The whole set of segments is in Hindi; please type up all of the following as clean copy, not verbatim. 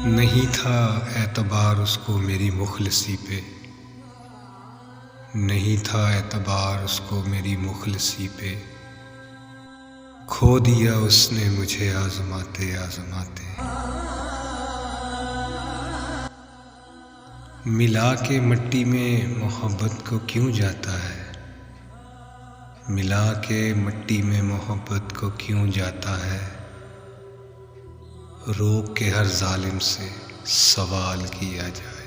नहीं था एतबार उसको मेरी मुखलिसी पे, नहीं था एतबार उसको मेरी मुखलिसी पे। खो दिया उसने मुझे आज़माते आज़माते। मिला के मिट्टी में मोहब्बत को क्यों जाता है, मिला के मिट्टी में मोहब्बत को क्यों जाता है। रोक के हर जालिम से सवाल किया जाए,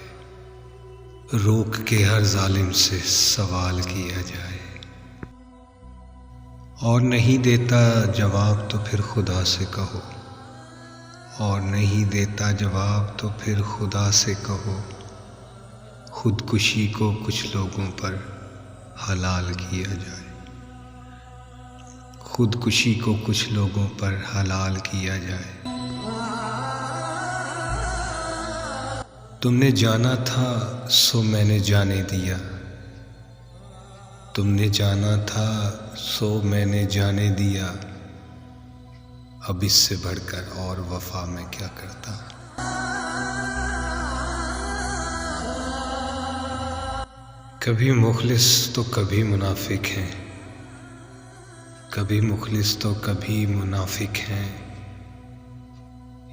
रोक के हर जालिम से सवाल किया जाए। और नहीं देता जवाब तो फिर खुदा से कहो, और नहीं देता जवाब तो फिर खुदा से कहो। खुदकुशी को कुछ लोगों पर हलाल किया जाए, खुदकुशी को कुछ लोगों पर हलाल किया जाए। तुमने जाना था सो मैंने जाने दिया, तुमने जाना था सो मैंने जाने दिया। अब इससे बढ़कर और वफा मैं क्या करता। कभी मुखलिस तो कभी मुनाफिक हैं, कभी मुखलिस तो कभी मुनाफिक हैं।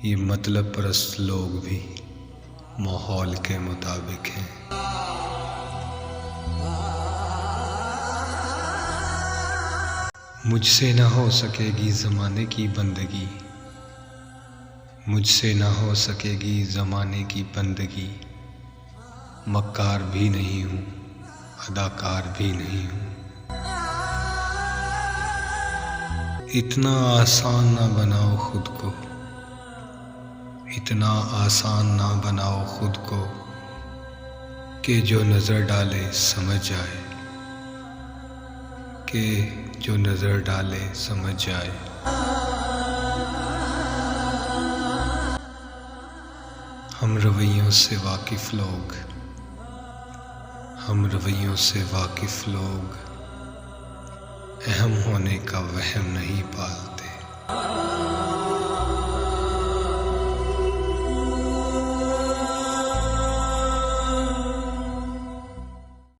ये मतलब परस्त लोग भी माहौल के मुताबिक हैं। मुझसे ना हो सकेगी ज़माने की बंदगी, मुझसे ना हो सकेगी ज़माने की बंदगी। मक्कार भी नहीं हूँ, अदाकार भी नहीं हूँ। इतना आसान ना बनाओ खुद को, इतना आसान ना बनाओ खुद को कि जो नज़र डाले समझ जाए, कि जो नज़र डाले समझ जाए। हम रवैयों से वाकिफ़ लोग, हम रवैयों से वाकिफ़ लोग अहम होने का वहम नहीं पालते।